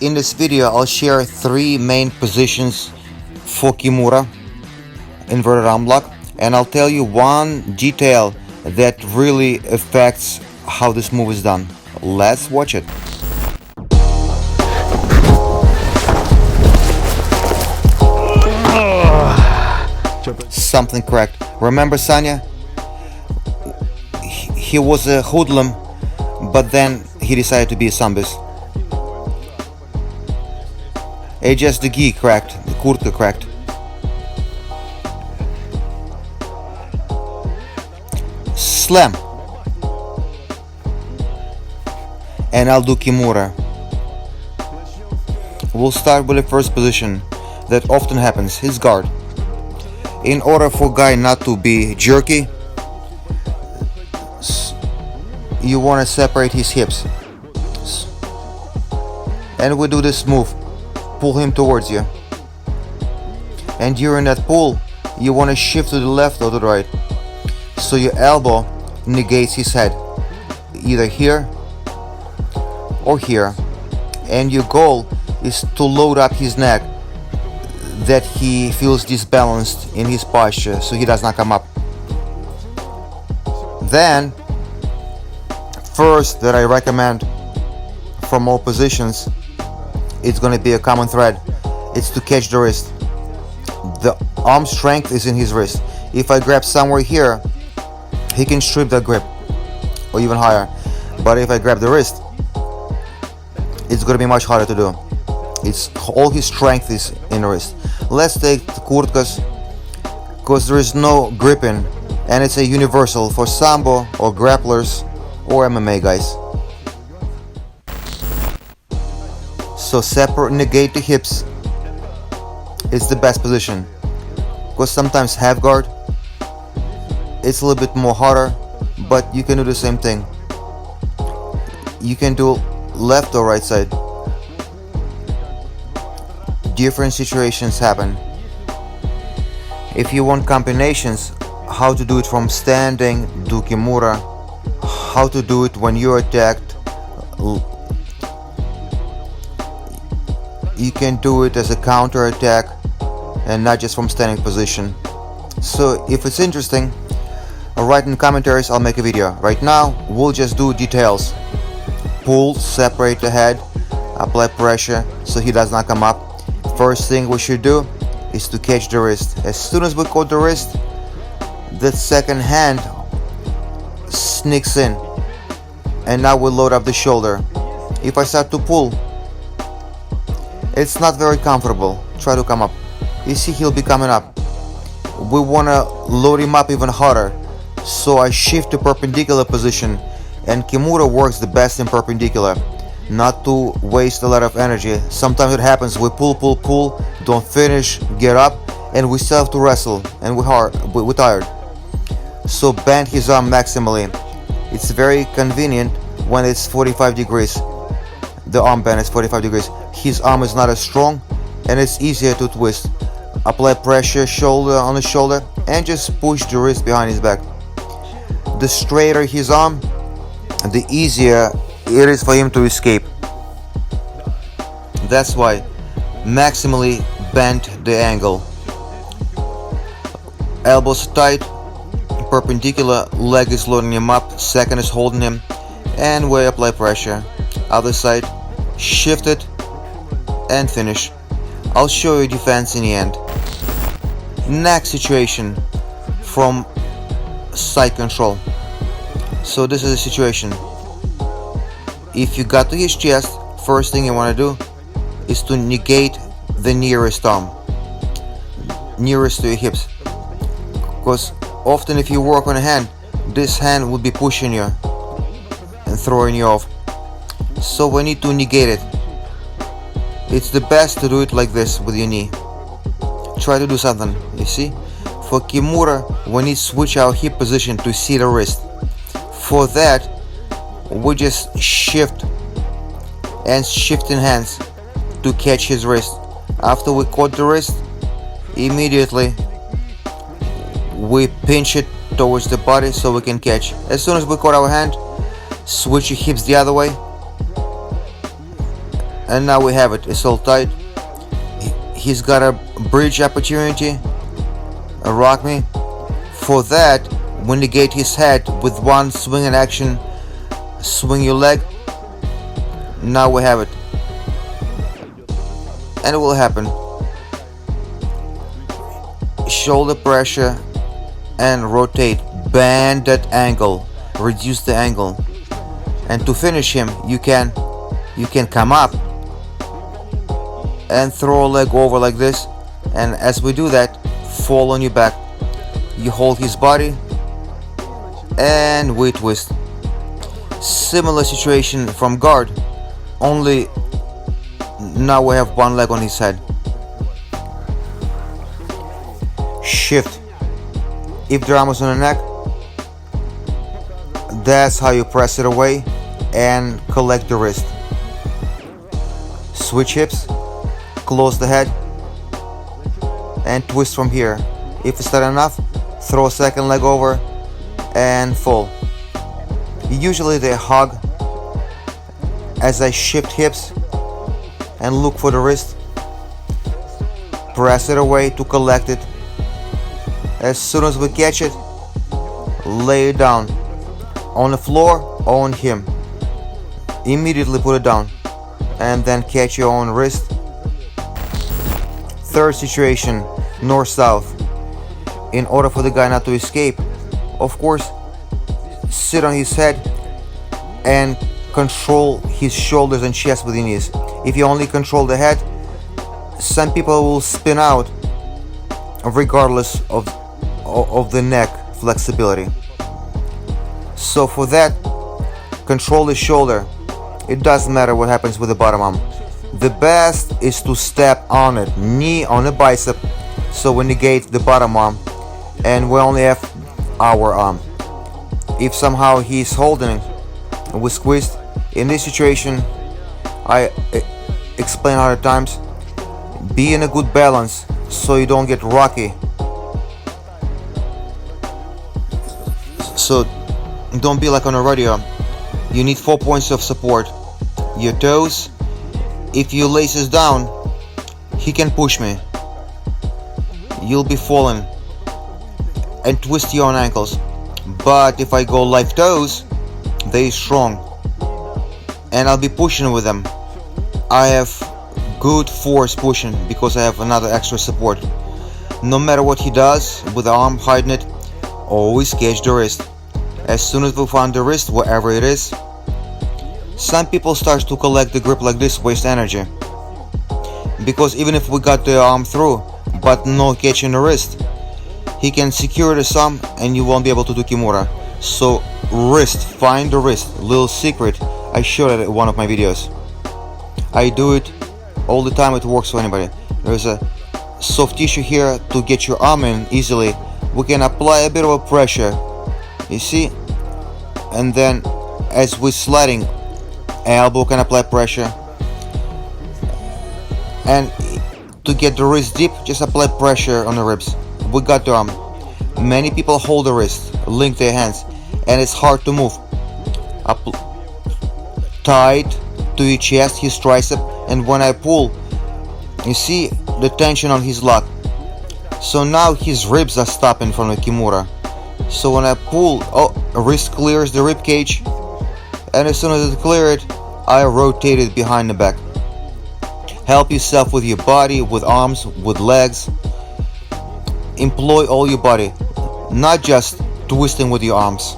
In this video, I'll share 3 main positions for Kimura, inverted arm lock, and I'll tell you one detail that really affects how this move is done. Let's watch it. Something correct. Remember Sanya? He was a hoodlum, but then he decided to be a Sambist. It's just the gi cracked, the kurtka cracked. Slam. And I'll do Kimura. We'll start with the first position that often happens, his guard. In order for guy not to be jerky, you want to separate his hips. And we do this move. Pull him towards you. And during that pull, you want to shift to the left or to the right. So your elbow negates his head. Either here or here. And your goal is to load up his neck, that he feels disbalanced in his posture so he does not come up. Then, first that I recommend from all positions, it's going to be a common thread. It's to catch the wrist. The arm strength is in his wrist. If I grab somewhere here, he can strip that grip or even higher. But if I grab the wrist, it's going to be much harder to do. It's all his strength is in the wrist. Let's take the kurtkas, because there is no gripping, and it's a universal for Sambo or grapplers or MMA guys. So separate, negate the hips. It's the best position, because sometimes half guard, it's a little bit more harder, but you can do the same thing. You can do left or right side. Different situations happen. If you want combinations, how to do it from standing, do Kimura, how to do it when you're attacked. You can do it as a counter attack and not just from standing position. So if it's interesting, write in the commentaries, I'll make a video. Right now, we'll just do details. Pull, separate the head, apply pressure so he does not come up. First thing we should do is to catch the wrist. As soon as we caught the wrist, that second hand sneaks in. And now we load up the shoulder. If I start to pull, it's not very comfortable. Try to come up. You see, he'll be coming up. We want to load him up even harder. So I shift to perpendicular position, and Kimura works the best in perpendicular. Not to waste a lot of energy. Sometimes it happens, we pull, don't finish, get up, and we still have to wrestle, and we're tired. So bend his arm maximally. It's very convenient when it's 45 degrees. The arm bend is 45 degrees. His arm is not as strong, and it's easier to twist. Apply pressure shoulder on the shoulder, and just push the wrist behind his back. The straighter his arm, the easier it is for him to escape. That's why maximally bend the angle. Elbows tight, perpendicular, leg is loading him up, second is holding him, and we apply pressure. Other side, shift it and finish. I'll show you defense in the end. Next situation from side control. So this is a situation. If you got to his chest, first thing you want to do is to negate the nearest arm, nearest to your hips. Because often if you work on a hand, this hand will be pushing you and throwing you off. So we need to negate it. It's the best to do it like this with your knee. Try to do something, you see? For Kimura, we need to switch our hip position to see the wrist. For that, we just shift and shifting hands to catch his wrist. After we caught the wrist, immediately we pinch it towards the body so we can catch. As soon as we caught our hand, switch your hips the other way And now we have it. It's all tight. He's got a bridge opportunity. Rock me. For that, we negate his head with one swinging action. Swing your leg. Now we have it. And it will happen. Shoulder pressure and rotate. Bend that angle. Reduce the angle. And to finish him, you can come up and throw a leg over like this. And as we do that, fall on your back. You hold his body and we twist. Similar situation from guard, only now we have one leg on his head. Shift. If the arm is on the neck, that's how you press it away and collect the wrist. Switch hips, close the head, and twist from here. If it's not enough, throw a second leg over and fall. Usually they hug as I shift hips and look for the wrist. Press it away to collect it. As soon as we catch it, lay it down on the floor or on him. Immediately put it down and then catch your own wrist. Third situation, north-south. In order for the guy not to escape, of course, sit on his head and control his shoulders and chest with your knees. If you only control the head, some people will spin out regardless of the neck flexibility. So for that, control the shoulder. It doesn't matter what happens with the bottom arm. The best is to step on it, knee on the bicep, so we negate the bottom arm and we only have our arm. If somehow he's holding and we squeezed, in this situation, I explain 100 times, be in a good balance so you don't get rocky. So don't be like on a rodeo. You need 4 points of support. Your toes. If you laces down, he can push me. You'll be falling and twist your own ankles. But if I go like toes, they strong and I'll be pushing with them. I have good force pushing because I have another extra support. No matter what he does with the arm hiding it, always catch the wrist. As soon as we find the wrist, wherever it is, some people start to collect the grip like this, waste energy. Because even if we got the arm through, but no catching the wrist, he can secure the thumb and you won't be able to do Kimura. So wrist, find the wrist. Little secret, I showed it in one of my videos. I do it all the time, it works for anybody. There's a soft tissue here to get your arm in easily. We can apply a bit of a pressure, you see, and then as we're sliding, elbow can apply pressure, and to get the wrist deep, just apply pressure on the ribs. We got the arm. Many people hold the wrist, link their hands, and it's hard to move. Tight to your chest, his tricep, and when I pull, you see the tension on his lat. So now his ribs are stopping from the Kimura. So when I pull, wrist clears the rib cage, and as soon as it cleared, I rotate it behind the back. Help yourself with your body, with arms, with legs. Employ all your body, not just twisting with your arms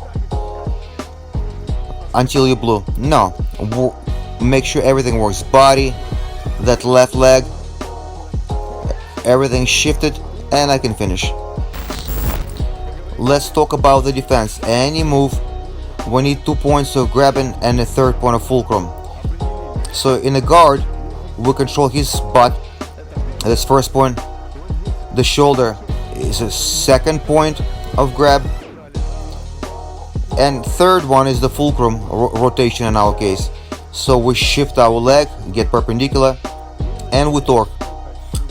until you blue. No, make sure everything works. Body, that left leg, everything shifted, and I can finish. Let's talk about the defense. Any move, we need 2 points of grabbing and a third point of fulcrum. So in the guard, we control his butt. That's first point. The shoulder is a second point of grab. And third one is the fulcrum rotation in our case. So we shift our leg, get perpendicular, and we torque.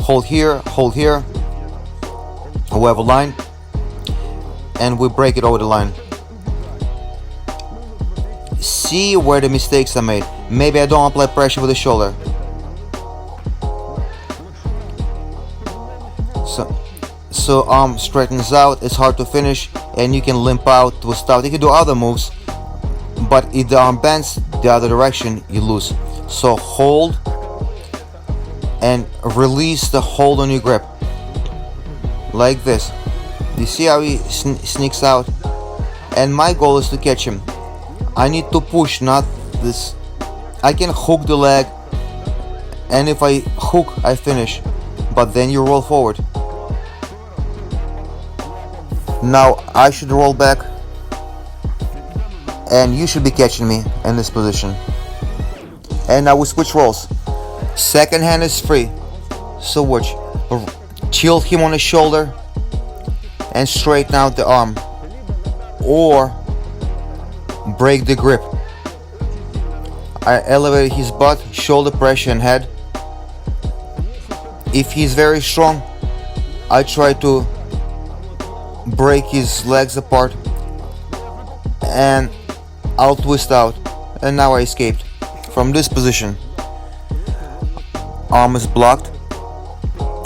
Hold here, we have a line, and we break it over the line. See where the mistakes are made. Maybe I don't apply pressure with the shoulder. So arm straightens out, it's hard to finish, and you can limp out, twist out. You can do other moves, but if the arm bends the other direction, you lose. So hold and release the hold on your grip, like this. You see how he sneaks out? And my goal is to catch him. I need to push, not this. I can hook the leg, and if I hook, I finish, but then you roll forward. Now I should roll back, and you should be catching me in this position. And now we switch roles. Second hand is free, so watch. Tilt him on his shoulder and straighten out the arm, or break the grip. I elevate his butt, shoulder pressure and head. If he's very strong, I try to break his legs apart and I'll twist out. And now I escaped from this position. Arm is blocked.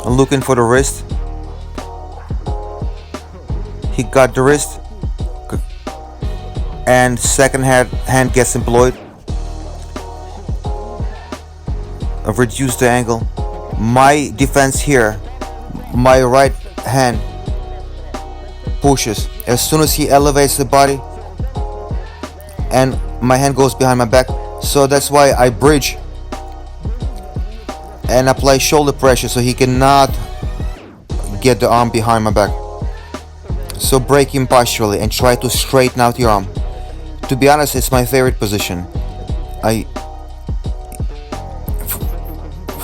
I'm looking for the wrist. He got the wrist, and second hand gets employed. I've reduced the angle. My defense here, my right hand pushes. As soon as he elevates the body, and my hand goes behind my back, so that's why I bridge and apply shoulder pressure so he cannot get the arm behind my back. So break him posturally and try to straighten out your arm. To be honest, it's my favorite position.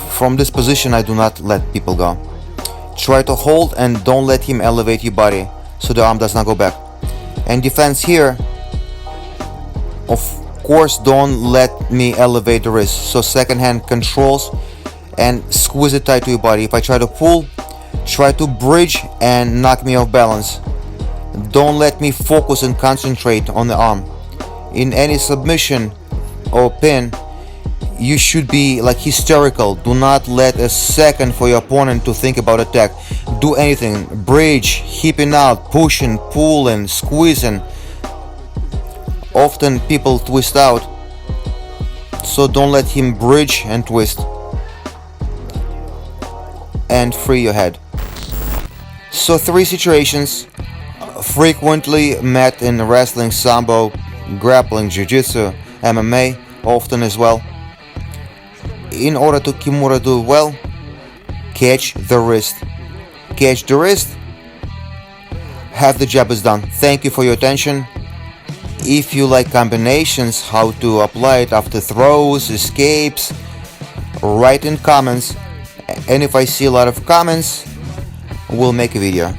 From this position, I do not let people go. Try to hold and don't let him elevate your body so the arm does not go back. And defense here, of course, don't let me elevate the wrist. So second hand controls and squeeze it tight to your body. If I try to pull, try to bridge and knock me off balance. Don't let me focus and concentrate on the arm. In any submission or pin, you should be like hysterical. Do not let a second for your opponent to think about attack. Do anything. Bridge, hipping out, pushing, pulling, squeezing. Often people twist out, so don't let him bridge and twist. And free your head. So 3 situations frequently met in wrestling, sambo, grappling, jiu-jitsu, MMA, often as well. In order to Kimura do well, catch the wrist. Catch the wrist, half the job is done. Thank you for your attention. If you like combinations, how to apply it after throws, escapes, write in comments. And if I see a lot of comments, we'll make a video.